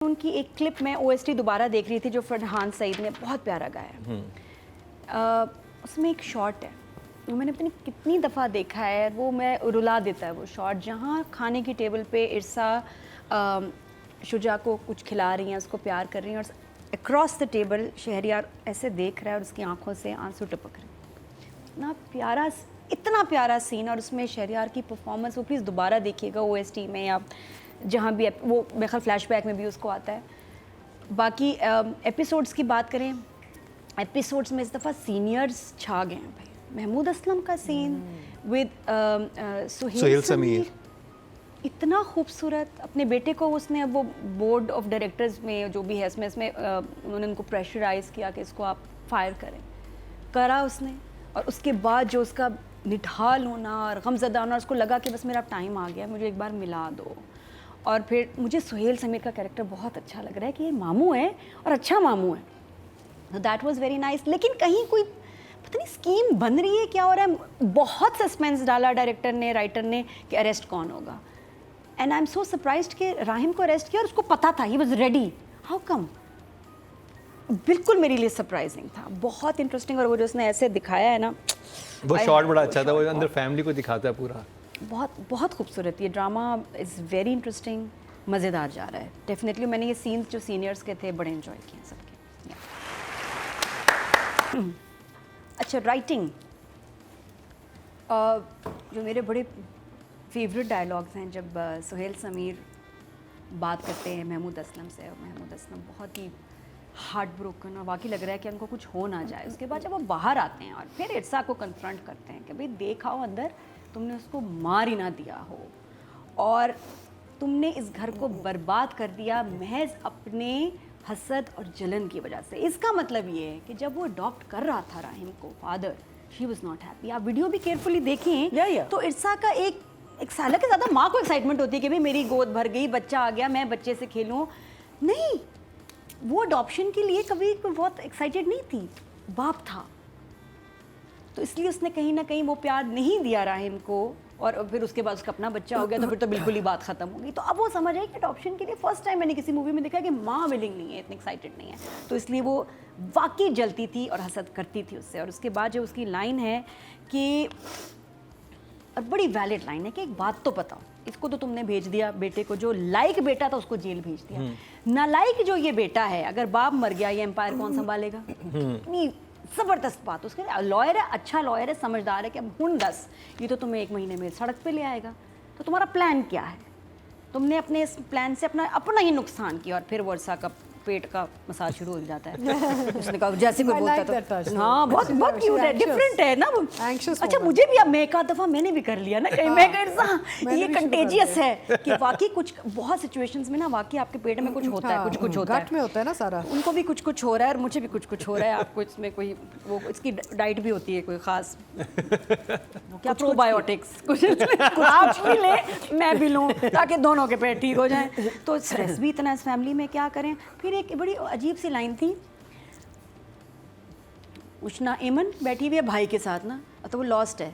उनकी एक क्लिप में ओएसटी दोबारा देख रही थी जो फरहान सईद ने बहुत प्यारा गाया है। उसमें एक शॉट है, वो मैंने अपनी कितनी दफ़ा देखा है, वो मैं रुला देता है वो शॉट, जहाँ खाने की टेबल पे इरसा शुजा को कुछ खिला रही हैं, उसको प्यार कर रही हैं और अक्रॉस द टेबल शहरियार ऐसे देख रहा है और उसकी आंखों से आंसू टपक रहे हैं। इतना प्यारा सीन, और उसमें शहरियार की परफॉर्मेंस, वो प्लीज़ दोबारा देखिएगा ओएसटी में या जहाँ भी वो मेरे ख्याल फ्लैशबैक में भी उसको आता है। बाकी एपिसोड्स की बात करें, एपिसोड्स में इस दफ़ा सीनियर्स छा गए हैं भाई। महमूद असलम का सीन विद सुहेल समीर इतना खूबसूरत, अपने बेटे को उसने अब वो बोर्ड ऑफ डायरेक्टर्स में जो भी है इसमें उन्होंने उनको प्रेशराइज़ किया कि इसको आप फायर करा उसने, और उसके बाद जो उसका निढाल होना और गमज़दा होना, उसको लगा कि बस मेरा टाइम आ गया, मुझे एक बार मिला दो। और फिर मुझे सुहेल समीर का कैरेक्टर बहुत अच्छा लग रहा है कि ये मामू है और अच्छा मामू है, तो दैट वाज वेरी नाइस। लेकिन कहीं कोई पता नहीं स्कीम बन रही है, क्या हो रहा है, बहुत सस्पेंस डाला डायरेक्टर ने, राइटर ने कि अरेस्ट कौन होगा। And I am so surprised कि राहिम को अरेस्ट किया और उसको पता था, he was ready, how come. बिल्कुल मेरे लिए सरप्राइजिंग था, बहुत इंटरेस्टिंग। और वो जो उसने ऐसे दिखाया है ना, वो शॉट बड़ा अच्छा था, वो अंदर फैमिली को दिखाता है पूरा, बहुत खूबसूरत। ये ड्रामा इज़ वेरी इंटरेस्टिंग, मज़ेदार जा रहा है डेफिनेटली। मैंने ये सीन्स जो सीनियर्स के थे बड़े एंजॉय किए सबके। अच्छा, राइटिंग, जो मेरे बड़े फेवरेट डायलॉग्स हैं जब सुहेल समीर बात करते हैं महमूद असलम से, और महमूद असलम बहुत ही हार्ट ब्रोकन और वाकई लग रहा है कि उनको कुछ हो ना जाए। उसके बाद जब वो बाहर आते हैं और फिर इरसा को कन्फ्रंट करते हैं कि भाई देखाओ अंदर, तुमने उसको मार ही ना दिया हो और तुमने इस घर को बर्बाद कर दिया महज अपने हसद और जलन की वजह से। इसका मतलब ये है कि जब वो अडॉप्ट कर रहा था राहिम को, father, she was not happy. आप वीडियो भी केयरफुली देखें तो इरसा का एक साल के ज़्यादा माँ को एक्साइटमेंट होती है कि भाई मेरी गोद भर गई, बच्चा आ गया, मैं बच्चे से खेलूँ। नहीं, वो अडॉप्शन के लिए कभी बहुत एक्साइटेड नहीं थी, बाप था, तो इसलिए उसने कहीं ना कहीं वो प्यार नहीं दिया राहिम को। और फिर उसके बाद उसका अपना बच्चा हो गया तो फिर तो बिल्कुल ही बात ख़त्म हो गई। तो अब वो समझ आई कि अडॉप्शन के लिए फर्स्ट टाइम मैंने किसी मूवी में देखा कि माँ विलिंग नहीं है, इतनी एक्साइटेड नहीं है, तो इसलिए वो वाकई जलती थी और हसद करती थी उससे। और उसके बाद जो उसकी लाइन है कि, और बड़ी वैलिड लाइन है कि एक बात तो बताओ, इसको तो तुमने भेज दिया बेटे को, जो लाइक बेटा था उसको जेल भेज दिया, नालायक जो ये बेटा है, अगर बाप मर गया ये एम्पायर कौन संभालेगा। इतनी ज़बरदस्त बात। उसके लॉयर है, अच्छा लॉयर है, समझदार है कि अब हुन दस, ये तो तुम्हें 1 महीने में सड़क पे ले आएगा, तो तुम्हारा प्लान क्या है। तुमने अपने इस प्लान से अपना ही नुकसान किया। और फिर वर्षा का पेट का मसाज शुरू हो जाता है। उसने कहा जैसे कोई बोलता तो हाँ, बहुत क्यूट है, डिफरेंट है ना वो। अच्छा, मुझे भी अब मैं एक आध दफ़ा मैंने भी कर लिया ना, मैं ये कंटेजियस है कि वाकई कुछ बहुत सिचुएशंस में ना वाकई आपके पेट में कुछ होता है, कुछ होता है, गट में होता है ना सारा। उनको भी कुछ हो रहा है और मुझे भी कुछ हो रहा है। आपको इसमें कोई वो इसकी डाइट भी होती है कोई ख़ास, क्या प्रोबायोटिक्स कुछ आप भी ले मैं भी लूँ ताकि दोनों के पेट ठीक हो जाएं। तो स्ट्रेस भी इतना इस फैमिली में, क्या करें। फिर एक बड़ी अजीब सी लाइन थी, उष्णा एमन बैठी हुई है भाई के साथ ना, तो वो लॉस्ट है।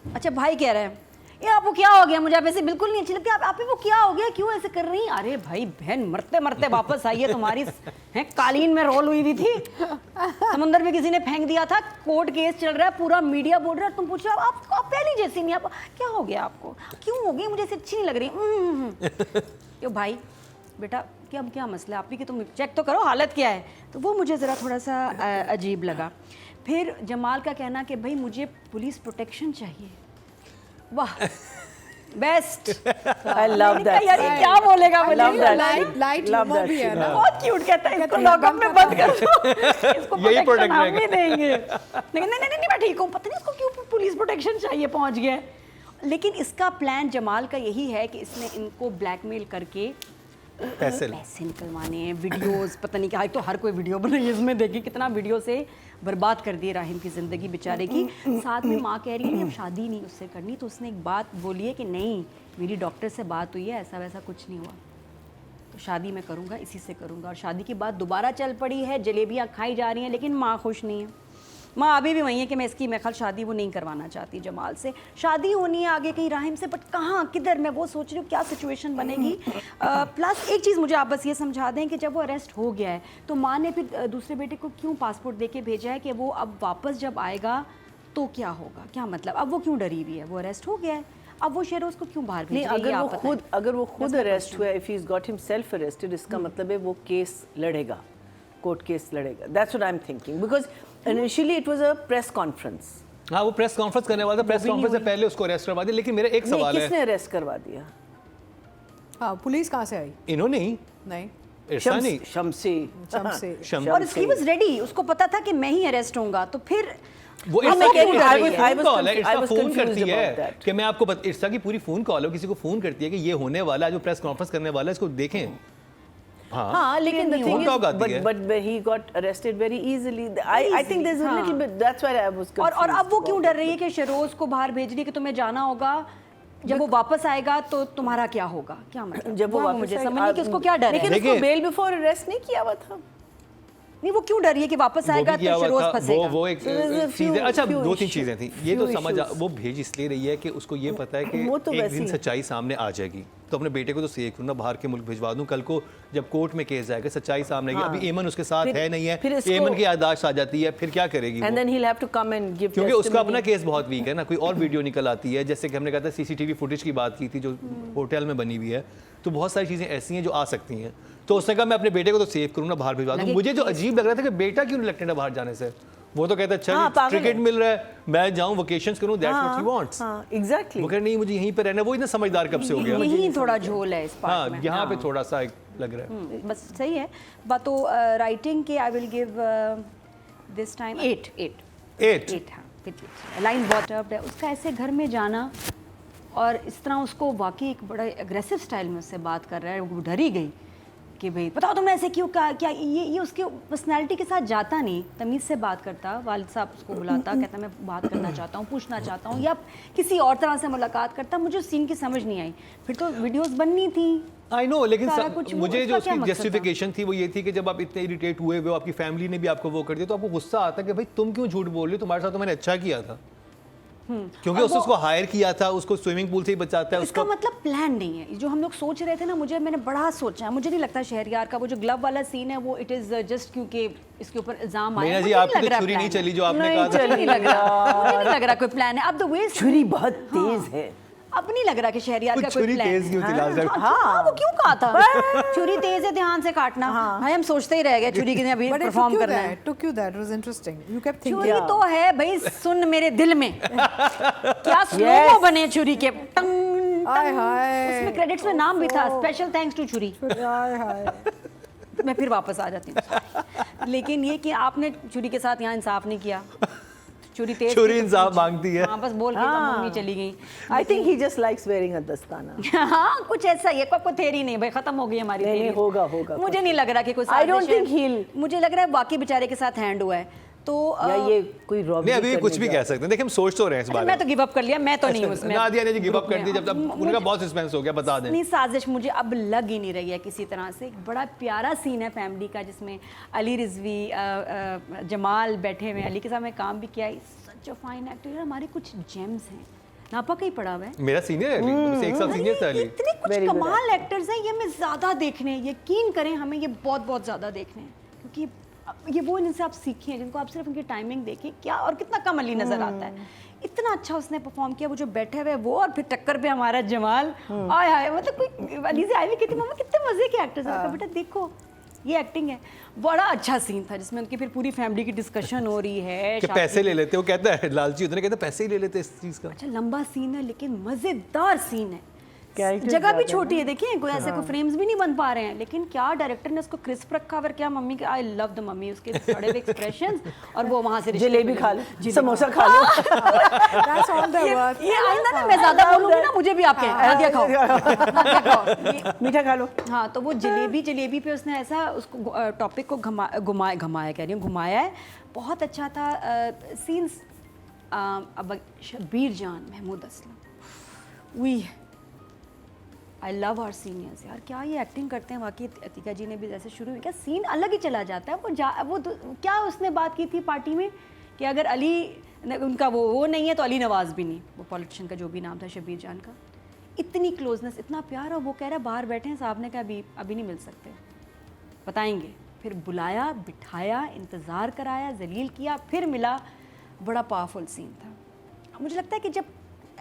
अच्छा, भाई कह रहा है ये आपको क्या हो गया, मुझे आप ऐसे बिल्कुल नहीं अच्छी लगती, आप ही वो क्या हो गया, क्यों ऐसे कर रही हैं। अरे भाई बहन, मरते मरते वापस आई है, तुम्हारी है कालीन में रोल हुई थी, समंदर में किसी ने फेंक दिया था, कोर्ट केस चल रहा है, पूरा मीडिया बोल रहा है, तुम पूछो आप पहली जैसी नहीं, आप क्या हो गया, आपको क्यों हो गई, मुझे ऐसे अच्छी नहीं लग रही। क्यों भाई बेटा, क्या मसला, आप ही कि तुम चेक तो करो हालत क्या है। तो वो मुझे ज़रा थोड़ा सा अजीब लगा। फिर जमाल का कहना कि भाई मुझे पुलिस प्रोटेक्शन चाहिए, वाह बेस्ट, आई लव दैट। यार ये क्या बोलेगा, लाइट ह्यूमर भी है ना, बहुत क्यूट कहता है, इसको लॉकअप में बंद कर दो, इसको प्रोटेक्शन हम नहीं देंगे। नहीं मैं ठीक हूँ, पता नहीं इसको क्यों पुलिस प्रोटेक्शन चाहिए, पहुँच गया। लेकिन इसका प्लान जमाल का यही है कि इसने इनको ब्लैकमेल करके पैसे निकलवाने हैं, वीडियोस, पता नहीं क्या, तो हर कोई वीडियो बनाई इसमें, देखिए कितना वीडियो से बर्बाद कर दिए राहिम की ज़िंदगी बेचारे की। साथ में माँ कह रही है कि अब शादी नहीं उससे करनी, तो उसने एक बात बोली है कि नहीं, मेरी डॉक्टर से बात हुई है, ऐसा वैसा कुछ नहीं हुआ, तो शादी मैं करूँगा, इसी से करूँगा। और शादी की बात दोबारा चल पड़ी है, जलेबियाँ खाई जा रही हैं, लेकिन माँ खुश नहीं है। माँ अभी भी वही है कि मैं इसकी मैं ख्याल शादी वो नहीं करवाना चाहती जमाल से। शादी होनी है आगे कहीं राहिम से, बट कहाँ किधर, मैं वो सोच रही हूँ क्या सिचुएशन बनेगी। प्लस एक चीज़ मुझे आप बस ये समझा दें कि जब वो अरेस्ट हो गया है तो माँ ने फिर दूसरे बेटे को क्यों पासपोर्ट दे के भेजा है कि वो अब वापस जब आएगा तो क्या होगा, क्या मतलब, अब वो क्यों डरी हुई है, वो अरेस्ट हो गया है, अब वो शेरोज को क्यों बाहर भेज नहीं, रही है, अगर वो खुद अरेस्ट हुआ, if he is got himself arrested, इसका मतलब है वो केस लड़ेगा, कोर्ट केस लड़ेगा। That's what I am thinking, because initially it was a press conference. हाँ, वो प्रेस कॉन्फ्रेंस करने वाला था, प्रेस कॉन्फ्रेंस से पहले उसको अरेस्ट करवा दिया। लेकिन मेरा एक सवाल है, किसने अरेस्ट करवा दिया? हाँ, पुलिस कहाँ से आई? इन्होंने ही, नहीं, इरसानी, शमसी। और ही वाज रेडी, उसको पता था कि मैं ही अरेस्ट होऊंगा, तो फिर वो हाँ, इर्सा मैं कह की रही हूँ, फोन कॉल है, I इर्सा was फोन confused करती है about that. कि मैं आपको इर्सा की पूरी फोन कॉल है, किसी को फोन करती है कि ये होने वाला है, जो प्रेस कॉन्फ्रेंस करने वाला है, इसको देखें। हाँ, लेकिन the thing is, but he got arrested very easily. I think there's a little bit. That's why I was confused. और अब वो क्यों डर रही है कि शेरोज को बाहर भेज रही है कि तुम्हें जाना होगा, जब वो वापस आएगा तो तुम्हारा क्या होगा, क्या मतलब, जब वो वापस मुझे समझ नहीं कि उसको क्या डर है। लेकिन उसको बेल बिफोर अरेस्ट नहीं किया हुआ था। नहीं, वो क्यों डर रही है कि वापस आएगा तो शेरोज फंसेगा। वो एक चीज, अच्छा दो तीन चीजें थी, ये तो समझ वो भेज इसलिए रही है कि उसको ये पता है कि एक दिन सच्चाई सामने आ जाएगी, तो अपने बेटे को तो सेफ करूँ ना, बाहर के मुल्क भिजवा दूं, कल को जब कोर्ट में केस जाएगा सच्चाई सामने आएगी। अभी एमन उसके साथ है नहीं है, एमन की याददाश्त आ जाती है, फिर क्या करेगी वो? And then he'll have to come and give क्योंकि उसका अपना केस बहुत वीक है ना, कोई और वीडियो निकल आती है, जैसे कि हमने कहा था सीसीटीवी फुटेज की बात की थी जो होटल में बनी हुई है, तो बहुत सारी चीज़ें ऐसी हैं जो आ सकती हैं। तो उसने कहा मैं अपने बेटे को तो सेव करूँ ना, बाहर भिजवा दूँ। मुझे जो अजीब लग रहा था कि बेटा क्यों रिलेक्टेड है बाहर जाने से, वो तो कहता है अच्छा टिकट मिल रहा है, मैं जाऊँ वेकेशंस करूँ, that's what he wants. Exactly, वो कह नहीं मुझे यहीं पे रहना, वो इतना समझदार कब से हो गया। यही थोड़ा झोल है इस पार्ट में। हाँ, यहाँ पे थोड़ा सा लग रहा है। बस सही है बात। तो राइटिंग के I will give this time 8। हाँ, लाइन बहुत टफ है उसका, ऐसे घर में जाना और इस तरह उसको वाकई एक बड़ा एग्रेसिव स्टाइल में उससे बात कर रहा है। वो डर ही गई कि भाई बताओ तुमने ऐसे क्यों कहा, क्या ये उसके पर्सनैलिटी के साथ जाता नहीं। तमीज़ से बात करता, वालिद साहब उसको बुलाता, कहता मैं बात करना चाहता हूँ, पूछना चाहता हूँ, या किसी और तरह से मुलाकात करता। मुझे उस सीन की समझ नहीं आई, फिर तो वीडियोस बननी थी। आई नो, लेकिन मुझे जो उसका उसकी जस्टिफिकेशन थी वो ये थी कि जब आप इतने इरिटेट हुए हो, आपकी फैमिली ने भी आपको वो कर दिया, तो आपको गुस्सा आता कि भाई तुम क्यों झूठ बोल रहे हो, तुम्हारे साथ तो मैंने अच्छा किया था। क्योंकि उसको हायर किया था, उसको स्विमिंग पूल से ही बचाता है। इसका मतलब प्लान नहीं है जो हम लोग सोच रहे थे ना। मैंने बड़ा सोचा, मुझे नहीं लगता शहरयार का वो जो ग्लव वाला सीन है वो इट इज जस्ट क्योंकि इसके ऊपर इल्जाम आया। जी आपकी तो छुरी नहीं चली जो आपने कहा था। मुझे नहीं लग रहा कोई प्लान है। अब द वे छुरी बहुत तेज है, अब नहीं लग रहा कि शहरयार का कोई प्लान है। हाँ, वो क्यों कहा था छुरी तेज है, ध्यान से काटना। भाई हम सोचते ही रह गए छुरी कितने अभी परफॉर्म करना है। Took you that was interesting. You kept thinking. छुरी तो है भाई, सुन मेरे दिल में क्या स्लोमो बने छुरी के, टंग टंग। उसमें क्रेडिट्स में नाम भी था, स्पेशल थैंक्स टू छुरी। मैं फिर वापस आ जाती हूँ। लेकिन ये कि आपने छुरी के साथ यहाँ इंसाफ नहीं किया। छुरी इंसाफ मांगती है। हाँ, बस बोल के मम्मी चली गई। I think he just likes wearing a दस्ताना। हाँ, कुछ ऐसा ही है। कोई थेरी नहीं भाई, खत्म हो गई हमारी थेरी। होगा। मुझे नहीं लग रहा कि कोई I don't think he'll। मुझे लग रहा है बाकी बेचारे के साथ हैंड हुआ है तो या ये कोई रॉबरी नहीं, अभी कुछ भी कह सकते हैं। देखिए हम सोच तो रहे हैं इस बारे में। मैं तो गिव अप कर लिया, मैं तो नहीं उसमें। नादिया ने गिव अप कर दी जब उनका बहुत सस्पेंस हो गया, बता दें। नहीं, साजिश मुझे अब लग ही नहीं रही है किसी तरह से। एक बड़ा प्यारा सीन है फैमिली का जिसमें अली रिजवी जमाल बैठे हुए, अली के साथ में काम भी किया। सच अ फाइन एक्टर। हमारे कुछ जेम्स हैं, नापा का ही पड़ा हुआ है। मेरा सीनियर है अली, एक साल सीनियर था अली। इतने कुछ कमाल एक्टर्स हैं, ये हमें ज़्यादा देखने हैं, यकीन करें हमें ये बहुत ज़्यादा देखने हैं, क्योंकि ये वो जिनसे आप सीखें, जिनको आप सिर्फ उनकी टाइमिंग देखें क्या, और कितना कम अली नजर आता है। इतना अच्छा उसने परफॉर्म किया, वो जो बैठे हुए वो, और फिर टक्कर पे हमारा जमाल। आय हाय, मतलब कोई अली से आई भी कहती मम्मा कितने मजे के एक्टर्स हैं। बेटा देखो ये एक्टिंग है। बड़ा अच्छा सीन था जिसमें उनकी फिर पूरी फैमिली की डिस्कशन हो रही है कि पैसे ले लेते, वो कहता है लालची उतने, कहता है पैसे ही ले लेते इस चीज का। अच्छा लंबा सीन है लेकिन मजेदार सीन है। जगह भी छोटी है, देखिए कोई ऐसे कोई फ्रेम्स भी नहीं बन पा रहे हैं, लेकिन क्या डायरेक्टर ने उसको क्रिस्प रखा हुआ। क्या मम्मी के, आई लव द मम्मी, उसके सड़े हुए एक्सप्रेशंस, और वो वहां से जलेबी खा लो, समोसा खा लो। That's all there was. ये आइंदा ना मैं ज्यादा बोलूंगी ना, मुझे भी आपके नादिया खाओ, नादिया खाओ, मीठा खा लो। हाँ, तो वो जलेबी पे उसने ऐसा उसको टॉपिक को घुमाया कह रही हूँ, घुमाया है। बहुत अच्छा था सीन्स। अब Shabbir Jaan, Mahmood Aslam, we I love our seniors यार, क्या ये एक्टिंग करते हैं वाकई। अतिका जी ने भी जैसे शुरू में क्या सीन अलग ही चला जाता है। वो क्या उसने बात की थी पार्टी में कि अगर अली उनका वो नहीं है तो अली नवाज भी नहीं, वो पॉलिटिशियन का जो भी नाम था शबीर जान का, इतनी क्लोजनेस, इतना प्यार। और वो कह रहा है बाहर बैठे हैं, साहब ने कहा अभी नहीं मिल सकते, बताएंगे। फिर बुलाया, बिठाया, इंतज़ार कराया, जलील किया, फिर मिला। बड़ा पावरफुल सीन था। मुझे लगता है कि जब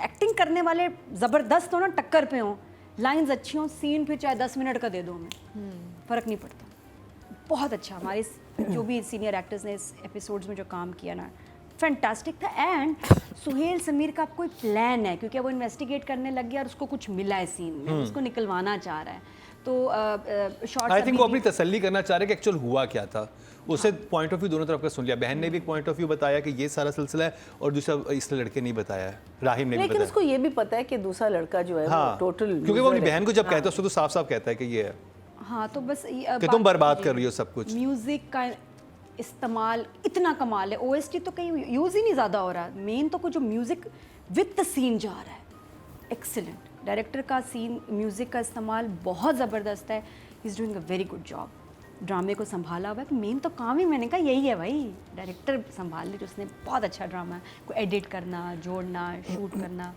एक्टिंग करने वाले ज़बरदस्त हो ना, टक्कर पे हों, लाइंस अच्छी हों, सीन फिर चाहे 10 मिनट का दे दो हमें, फ़र्क नहीं पड़ता। बहुत अच्छा हमारे जो भी सीनियर एक्टर्स ने इस एपिसोड्स में जो काम किया ना, फैंटास्टिक था। एंड सुहेल समीर का कोई प्लान है, क्योंकि वो इन्वेस्टिगेट करने लग गया और उसको कुछ मिला है सीन में, उसको निकलवाना चाह रहा है। तो शॉर्ट्स आई थिंक वो अपनी तसल्ली करना चाह रहे कि एक्चुअल हुआ क्या था। उसे पॉइंट ऑफ व्यू दोनों तरफ का सुन लिया। बहन ने भी एक पॉइंट ऑफ व्यू बताया कि ये सारा सिलसिला है, और दूसरा इस लड़के ने बताया है, राहिम ने भी लेकिन बताया। उसको ये भी पता है कि दूसरा लड़का जो है हाँ, वो टोटल, क्योंकि वो अपनी बहन को जब कहता है उसको तो साफ साफ कहता है कि ये है हाँ, तो बस कि तुम बर्बाद कर रही हो सब कुछ। म्यूज़िक का इस्तेमाल इतना कमाल है। ओएसटी तो कहीं यूज़ ही नहीं ज़्यादा हो रहा, मेन तो कुछ जो म्यूज़िक विद द सीन जा रहा है, एक्सीलेंट। डायरेक्टर का सीन म्यूज़िक का इस्तेमाल बहुत ज़बरदस्त है। He is doing a very good job. ड्रामे को संभाला हुआ है, तो मेन तो काम ही मैंने कहा यही है भाई, डायरेक्टर संभाल ली, उसने बहुत अच्छा ड्रामा को एडिट करना, जोड़ना, शूट करना।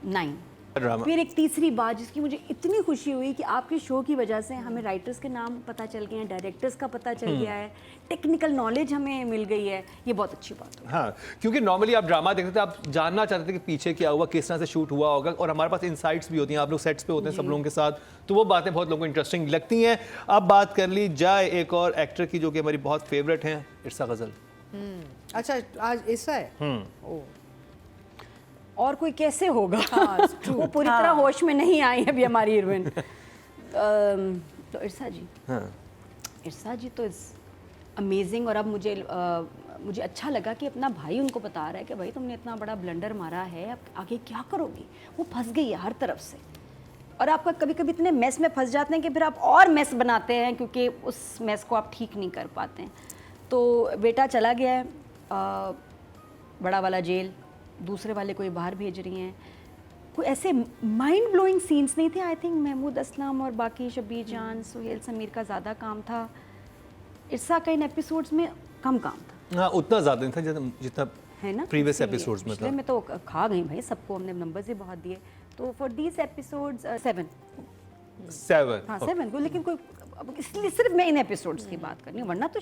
9 ड्रामा। फिर एक तीसरी बात जिसकी मुझे इतनी खुशी हुई कि आपके शो की वजह से हमें राइटर्स के नाम पता चल गए हैं, डायरेक्टर्स का पता चल गया है, टेक्निकल नॉलेज हमें मिल गई है, ये बहुत अच्छी बात है। हाँ, क्योंकि नॉर्मली आप ड्रामा देखते थे, आप जानना चाहते थे कि पीछे क्या हुआ, किस तरह से शूट हुआ होगा, और हमारे पास इनसाइट्स भी होती हैं, आप लोग सेट्स पे होते हैं सब लोगों के साथ, तो वो बातें बहुत लोगों को इंटरेस्टिंग लगती हैं। अब बात कर ली जाए एक और एक्टर की जो कि हमारी बहुत फेवरेट हैं, इर्सा गजल। अच्छा, आज ऐसा है। ओह, और कोई कैसे होगा? हाँ, it's true. वो पूरी तरह होश में नहीं आई अभी हमारी हीरोइन। तो इर्सा जी, हाँ, इर्सा जी तो इज़ अमेजिंग। और अब मुझे अच्छा लगा कि अपना भाई उनको बता रहा है कि भाई तुमने इतना बड़ा ब्लंडर मारा है, अब आगे क्या करोगी। वो फंस गई है हर तरफ से, और आपका कभी कभी इतने मेस में फंस जाते हैं कि फिर आप और मेस बनाते हैं, क्योंकि उस मेस को आप ठीक नहीं कर पाते हैं। तो बेटा चला गया है, बड़ा वाला जेल, दूसरे वाले को ये बाहर भेज रही हैं। कोई ऐसे माइंड ब्लोइंग सीन्स नहीं थे। आई थिंक महमूद असलम और बाकी शबीर जान, सुहेल समीर का ज़्यादा काम था। इर्सा का इन एपिसोड्स में कम काम था। हाँ, उतना ज़्यादा नहीं था जितना है ना, प्रीवियस इसीलिए एपिसोड्स में पिछले था। में तो खा गई भाई, सबको हमने नंबर्स ही बहुत दिए। तो फॉर दीज एपिसोड्स 7। 7। हाँ 7 को, लेकिन कोई इसलिए सिर्फ मैं इन एपिसोड्स की बात कर रही हूँ, वरना तो